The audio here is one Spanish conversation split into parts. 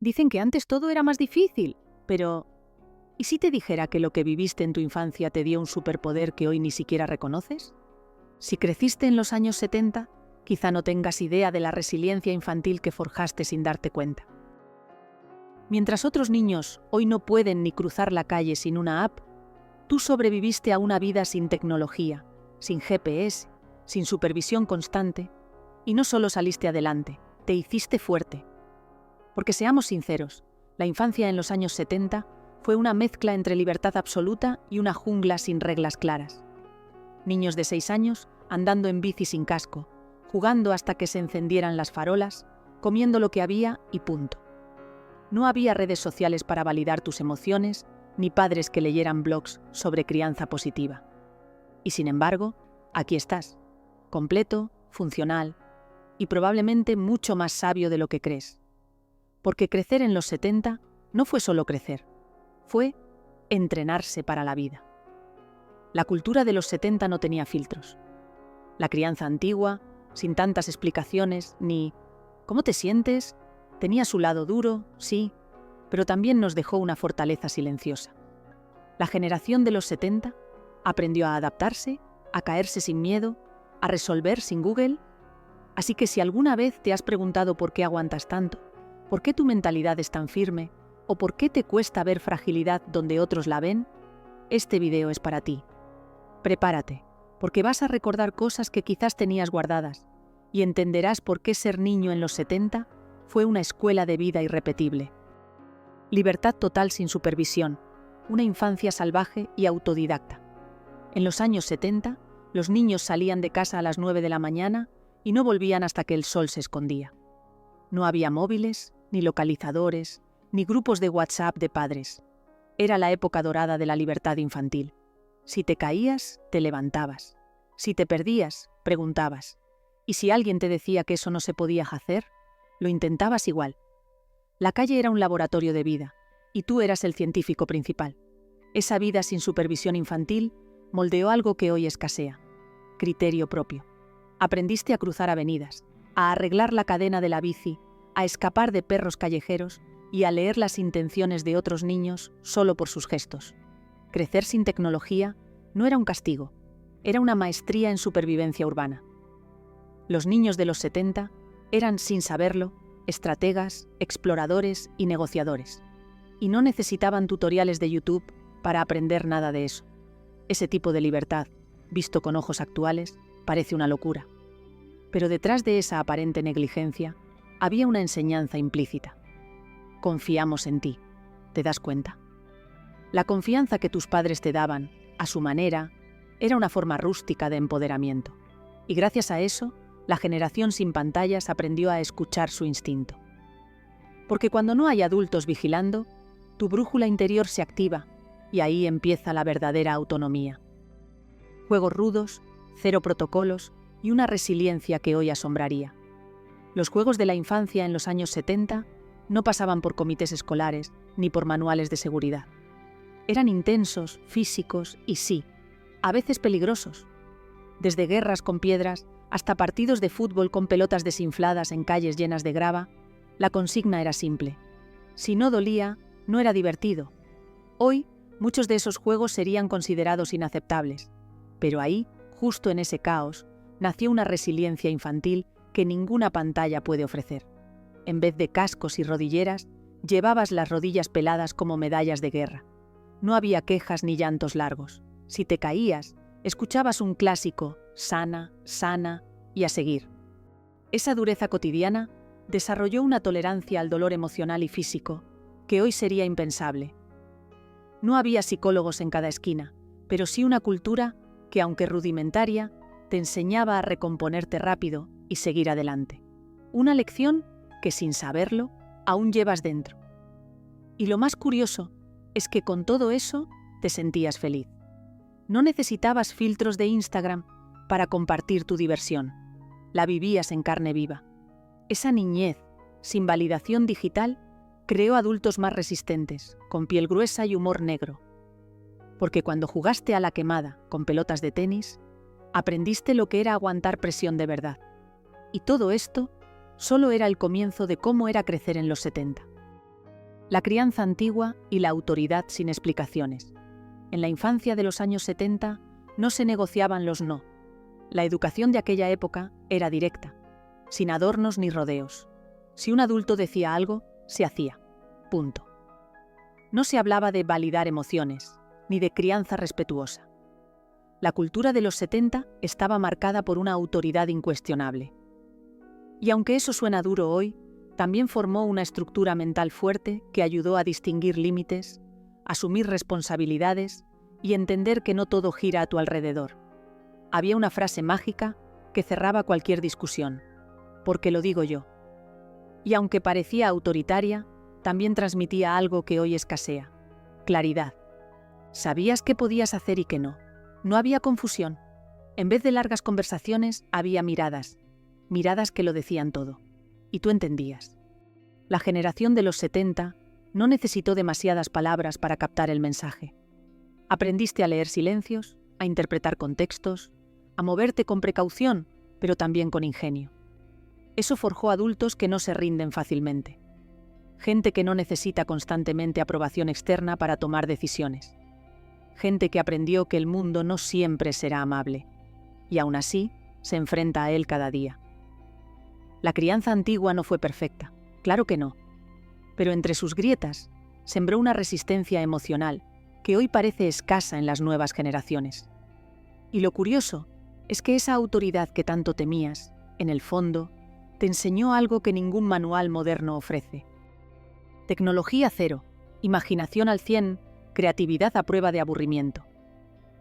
Dicen que antes todo era más difícil, pero ¿y si te dijera que lo que viviste en tu infancia te dio un superpoder que hoy ni siquiera reconoces? Si creciste en los años 70, quizá no tengas idea de la resiliencia infantil que forjaste sin darte cuenta. Mientras otros niños hoy no pueden ni cruzar la calle sin una app, tú sobreviviste a una vida sin tecnología, sin GPS, sin supervisión constante, y no solo saliste adelante, te hiciste fuerte. Porque seamos sinceros, la infancia en los años 70 fue una mezcla entre libertad absoluta y una jungla sin reglas claras. Niños de 6 años andando en bici sin casco, jugando hasta que se encendieran las farolas, comiendo lo que había y punto. No había redes sociales para validar tus emociones, ni padres que leyeran blogs sobre crianza positiva. Y sin embargo, aquí estás, completo, funcional y probablemente mucho más sabio de lo que crees. Porque crecer en los 70 no fue solo crecer, fue entrenarse para la vida. La cultura de los 70 no tenía filtros. La crianza antigua, sin tantas explicaciones, ni ¿cómo te sientes? Tenía su lado duro, sí, pero también nos dejó una fortaleza silenciosa. La generación de los 70 aprendió a adaptarse, a caerse sin miedo, a resolver sin Google. Así que si alguna vez te has preguntado por qué aguantas tanto, por qué tu mentalidad es tan firme, o por qué te cuesta ver fragilidad donde otros la ven, este video es para ti. Prepárate, porque vas a recordar cosas que quizás tenías guardadas, y entenderás por qué ser niño en los 70 fue una escuela de vida irrepetible. Libertad total sin supervisión, una infancia salvaje y autodidacta. En los años 70, los niños salían de casa a las 9 de la mañana y no volvían hasta que el sol se escondía. No había móviles, ni localizadores, ni grupos de WhatsApp de padres. Era la época dorada de la libertad infantil. Si te caías, te levantabas. Si te perdías, preguntabas. Y si alguien te decía que eso no se podía hacer, lo intentabas igual. La calle era un laboratorio de vida, y tú eras el científico principal. Esa vida sin supervisión infantil moldeó algo que hoy escasea: criterio propio. Aprendiste a cruzar avenidas, a arreglar la cadena de la bici, a escapar de perros callejeros y a leer las intenciones de otros niños solo por sus gestos. Crecer sin tecnología no era un castigo, era una maestría en supervivencia urbana. Los niños de los 70 eran, sin saberlo, estrategas, exploradores y negociadores. Y no necesitaban tutoriales de YouTube para aprender nada de eso. Ese tipo de libertad, visto con ojos actuales, parece una locura. Pero detrás de esa aparente negligencia había una enseñanza implícita. Confiamos en ti, ¿te das cuenta? La confianza que tus padres te daban, a su manera, era una forma rústica de empoderamiento. Y gracias a eso, la generación sin pantallas aprendió a escuchar su instinto. Porque cuando no hay adultos vigilando, tu brújula interior se activa y ahí empieza la verdadera autonomía. Juegos rudos, cero protocolos y una resiliencia que hoy asombraría. Los juegos de la infancia en los años 70 no pasaban por comités escolares ni por manuales de seguridad. Eran intensos, físicos y sí, a veces peligrosos. Desde guerras con piedras hasta partidos de fútbol con pelotas desinfladas en calles llenas de grava, la consigna era simple. Si no dolía, no era divertido. Hoy, muchos de esos juegos serían considerados inaceptables. Pero ahí, justo en ese caos, nació una resiliencia infantil que ninguna pantalla puede ofrecer. En vez de cascos y rodilleras, llevabas las rodillas peladas como medallas de guerra. No había quejas ni llantos largos. Si te caías, escuchabas un clásico: sana, sana, y a seguir. Esa dureza cotidiana desarrolló una tolerancia al dolor emocional y físico que hoy sería impensable. No había psicólogos en cada esquina, pero sí una cultura que, aunque rudimentaria, te enseñaba a recomponerte rápido y seguir adelante. Una lección que, sin saberlo, aún llevas dentro. Y lo más curioso es que con todo eso te sentías feliz. No necesitabas filtros de Instagram para compartir tu diversión. La vivías en carne viva. Esa niñez, sin validación digital, creó adultos más resistentes, con piel gruesa y humor negro. Porque cuando jugaste a la quemada con pelotas de tenis, aprendiste lo que era aguantar presión de verdad. Y todo esto solo era el comienzo de cómo era crecer en los 70. La crianza antigua y la autoridad sin explicaciones. En la infancia de los años 70 no se negociaban los no. La educación de aquella época era directa, sin adornos ni rodeos. Si un adulto decía algo, se hacía. Punto. No se hablaba de validar emociones, ni de crianza respetuosa. La cultura de los 70 estaba marcada por una autoridad incuestionable. Y aunque eso suena duro hoy, también formó una estructura mental fuerte que ayudó a distinguir límites, asumir responsabilidades y entender que no todo gira a tu alrededor. Había una frase mágica que cerraba cualquier discusión, porque lo digo yo. Y aunque parecía autoritaria, también transmitía algo que hoy escasea: claridad. Sabías qué podías hacer y qué no. No había confusión. En vez de largas conversaciones, había miradas que lo decían todo. Y tú entendías. La generación de los 70 no necesitó demasiadas palabras para captar el mensaje. Aprendiste a leer silencios, a interpretar contextos, a moverte con precaución, pero también con ingenio. Eso forjó adultos que no se rinden fácilmente. Gente que no necesita constantemente aprobación externa para tomar decisiones. Gente que aprendió que el mundo no siempre será amable, y aún así se enfrenta a él cada día. La crianza antigua no fue perfecta, claro que no, pero entre sus grietas sembró una resistencia emocional que hoy parece escasa en las nuevas generaciones. Y lo curioso es que esa autoridad que tanto temías, en el fondo, te enseñó algo que ningún manual moderno ofrece. Tecnología cero, imaginación al 100, creatividad a prueba de aburrimiento.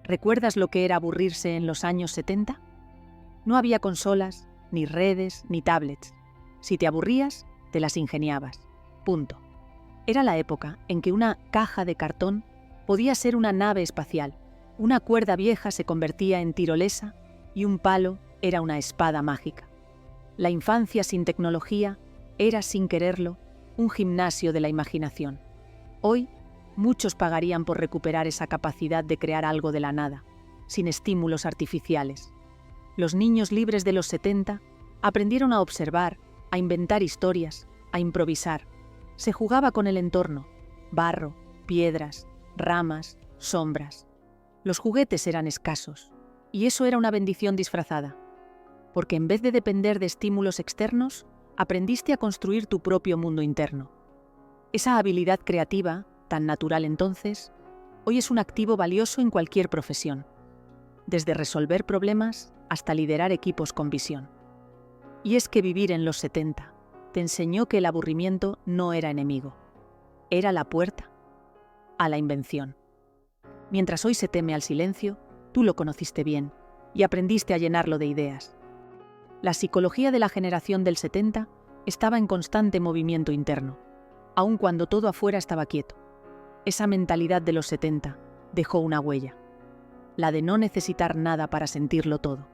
¿Recuerdas lo que era aburrirse en los años 70? No había consolas, ni redes, ni tablets. Si te aburrías, te las ingeniabas. Punto. Era la época en que una caja de cartón podía ser una nave espacial, una cuerda vieja se convertía en tirolesa y un palo era una espada mágica. La infancia sin tecnología era, sin quererlo, un gimnasio de la imaginación. Hoy, muchos pagarían por recuperar esa capacidad de crear algo de la nada, sin estímulos artificiales. Los niños libres de los 70 aprendieron a observar, a inventar historias, a improvisar. Se jugaba con el entorno: barro, piedras, ramas, sombras. Los juguetes eran escasos, y eso era una bendición disfrazada, porque en vez de depender de estímulos externos, aprendiste a construir tu propio mundo interno. Esa habilidad creativa, tan natural entonces, hoy es un activo valioso en cualquier profesión, desde resolver problemas hasta liderar equipos con visión. Y es que vivir en los 70 te enseñó que el aburrimiento no era enemigo, era la puerta a la invención. Mientras hoy se teme al silencio, tú lo conociste bien y aprendiste a llenarlo de ideas. La psicología de la generación del 70 estaba en constante movimiento interno, aun cuando todo afuera estaba quieto. Esa mentalidad de los 70 dejó una huella, la de no necesitar nada para sentirlo todo.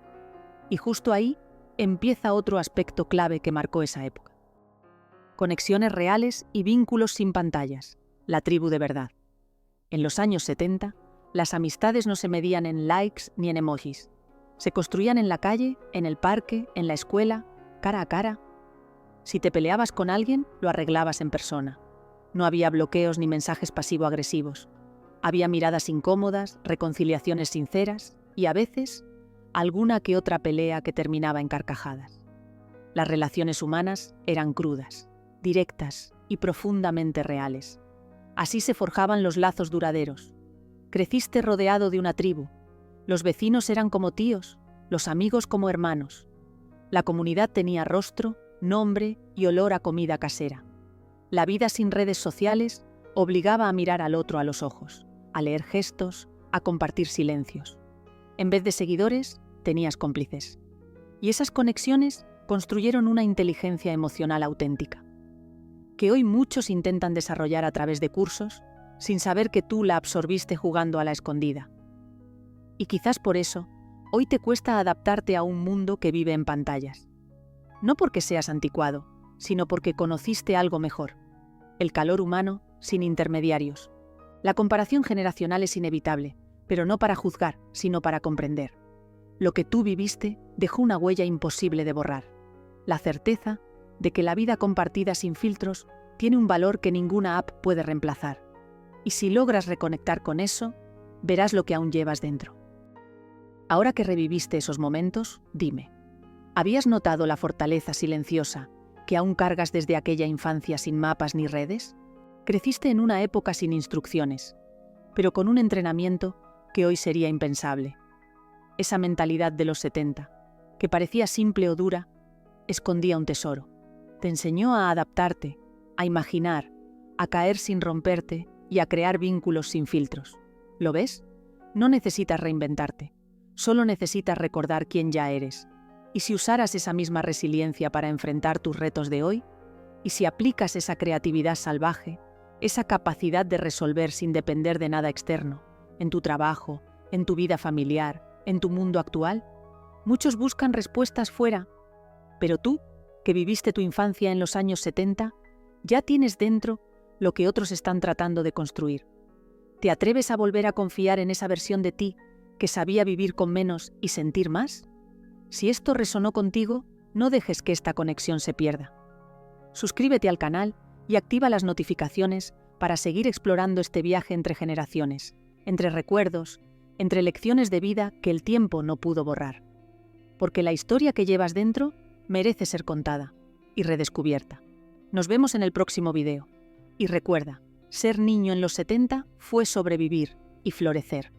Y justo ahí empieza otro aspecto clave que marcó esa época. Conexiones reales y vínculos sin pantallas, la tribu de verdad. En los años 70, las amistades no se medían en likes ni en emojis. Se construían en la calle, en el parque, en la escuela, cara a cara. Si te peleabas con alguien, lo arreglabas en persona. No había bloqueos ni mensajes pasivo-agresivos. Había miradas incómodas, reconciliaciones sinceras y, a veces, alguna que otra pelea que terminaba en carcajadas. Las relaciones humanas eran crudas, directas y profundamente reales. Así se forjaban los lazos duraderos. Creciste rodeado de una tribu. Los vecinos eran como tíos, los amigos como hermanos. La comunidad tenía rostro, nombre y olor a comida casera. La vida sin redes sociales obligaba a mirar al otro a los ojos, a leer gestos, a compartir silencios. En vez de seguidores, tenías cómplices. Y esas conexiones construyeron una inteligencia emocional auténtica, que hoy muchos intentan desarrollar a través de cursos, sin saber que tú la absorbiste jugando a la escondida. Y quizás por eso, hoy te cuesta adaptarte a un mundo que vive en pantallas. No porque seas anticuado, sino porque conociste algo mejor: el calor humano sin intermediarios. La comparación generacional es inevitable, pero no para juzgar, sino para comprender. Lo que tú viviste dejó una huella imposible de borrar: la certeza de que la vida compartida sin filtros tiene un valor que ninguna app puede reemplazar. Y si logras reconectar con eso, verás lo que aún llevas dentro. Ahora que reviviste esos momentos, dime, ¿habías notado la fortaleza silenciosa que aún cargas desde aquella infancia sin mapas ni redes? Creciste en una época sin instrucciones, pero con un entrenamiento que hoy sería impensable. Esa mentalidad de los 70, que parecía simple o dura, escondía un tesoro. Te enseñó a adaptarte, a imaginar, a caer sin romperte y a crear vínculos sin filtros. ¿Lo ves? No necesitas reinventarte, solo necesitas recordar quién ya eres. Y si usaras esa misma resiliencia para enfrentar tus retos de hoy, y si aplicas esa creatividad salvaje, esa capacidad de resolver sin depender de nada externo, en tu trabajo, en tu vida familiar, en tu mundo actual, muchos buscan respuestas fuera, pero tú, que viviste tu infancia en los años 70, ya tienes dentro lo que otros están tratando de construir. ¿Te atreves a volver a confiar en esa versión de ti que sabía vivir con menos y sentir más? Si esto resonó contigo, no dejes que esta conexión se pierda. Suscríbete al canal y activa las notificaciones para seguir explorando este viaje entre generaciones, entre recuerdos, entre lecciones de vida que el tiempo no pudo borrar. Porque la historia que llevas dentro merece ser contada y redescubierta. Nos vemos en el próximo video. Y recuerda, ser niño en los 70 fue sobrevivir y florecer.